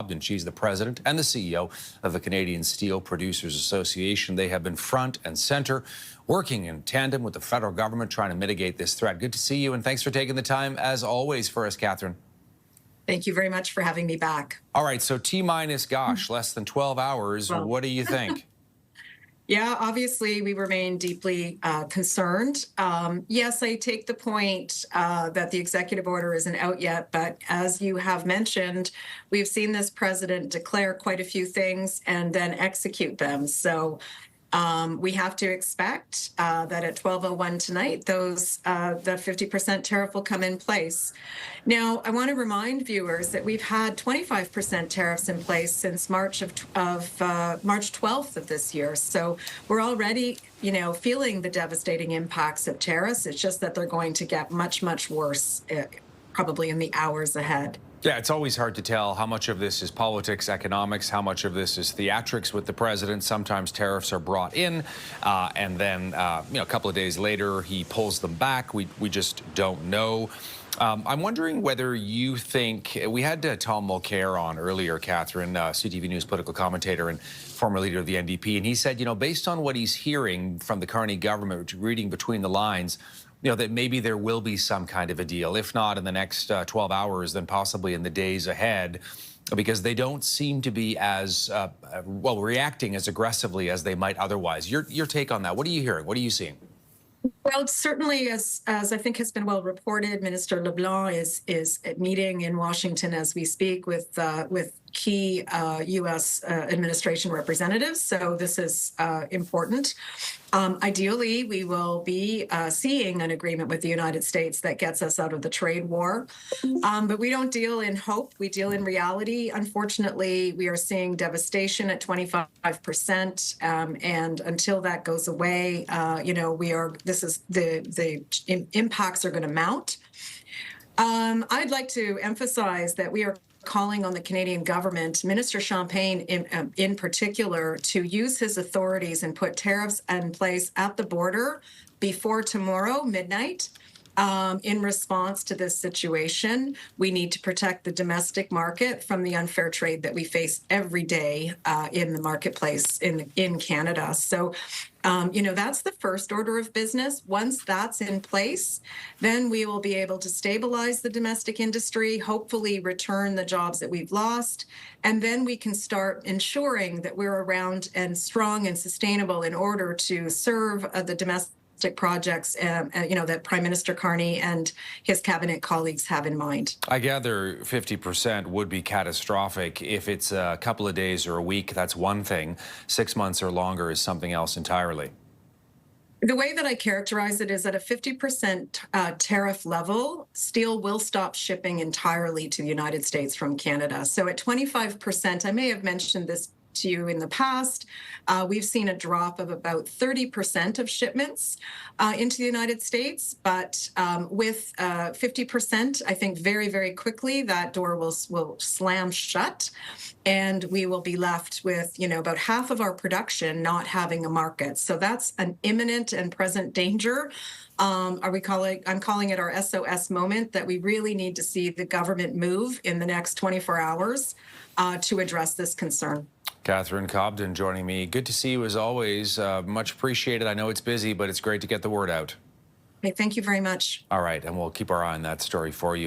Cobden. She's the president and the CEO of the Canadian Steel Producers Association. They have been front and center, working in tandem with the federal government, trying to mitigate this threat. Good to see you, and thanks for taking the time, as always, for us, Catherine. Thank you very much for having me back. All right, so T-minus, gosh, less than 12 hours. Well, what do you think? Yeah, obviously, we remain deeply concerned. Yes, I take the point that the executive order isn't out yet, but as you have mentioned, we've seen this president declare quite a few things and then execute them. So we have to expect that at 12:01 tonight, the 50% tariff will come in place. Now, I want to remind viewers that we've had 25% tariffs in place since March 12th of this year. So we're already, feeling the devastating impacts of tariffs. It's just that they're going to get much, much worse, probably in the hours ahead. Yeah, it's always hard to tell how much of this is politics, economics, how much of this is theatrics with the president. Sometimes tariffs are brought in, and then a couple of days later he pulls them back. We just don't know. I'm wondering whether you think, we had Tom Mulcair on earlier, Catherine, CTV News political commentator and former leader of the NDP, and he said, based on what he's hearing from the Carney government, reading between the lines, that maybe there will be some kind of a deal, if not in the next 12 hours, then possibly in the days ahead, because they don't seem to be as, reacting as aggressively as they might otherwise. Your take on that, what are you hearing? What are you seeing? Well, certainly, as I think has been well reported, Minister LeBlanc is meeting in Washington as we speak with key U.S. administration representatives. So this is important. Ideally, we will be seeing an agreement with the United States that gets us out of the trade war. But we don't deal in hope. We deal in reality. Unfortunately, we are seeing devastation at 25%. And until that goes away, the impacts are going to mount. I'd like to emphasize that we are calling on the Canadian government, Minister Champagne in particular, to use his authorities and put tariffs in place at the border before tomorrow, midnight. In response to this situation, we need to protect the domestic market from the unfair trade that we face every day in the marketplace in Canada. So, that's the first order of business. Once that's in place, then we will be able to stabilize the domestic industry, hopefully return the jobs that we've lost, and then we can start ensuring that we're around and strong and sustainable in order to serve the domestic projects, that Prime Minister Carney and his cabinet colleagues have in mind. I gather 50% would be catastrophic. If it's a couple of days or a week, that's one thing. 6 months or longer is something else entirely. The way that I characterize it is at a 50% tariff level, steel will stop shipping entirely to the United States from Canada. So at 25%, I may have mentioned this to you in the past, we've seen a drop of about 30% of shipments into the United States. But with 50%, I think very, very quickly that door will slam shut, and we will be left with, about half of our production not having a market. So that's an imminent and present danger. I'm calling it our SOS moment, that we really need to see the government move in the next 24 hours to address this concern. Catherine Cobden joining me. Good to see you as always. Much appreciated. I know it's busy, but it's great to get the word out. Okay, thank you very much. All right, and we'll keep our eye on that story for you.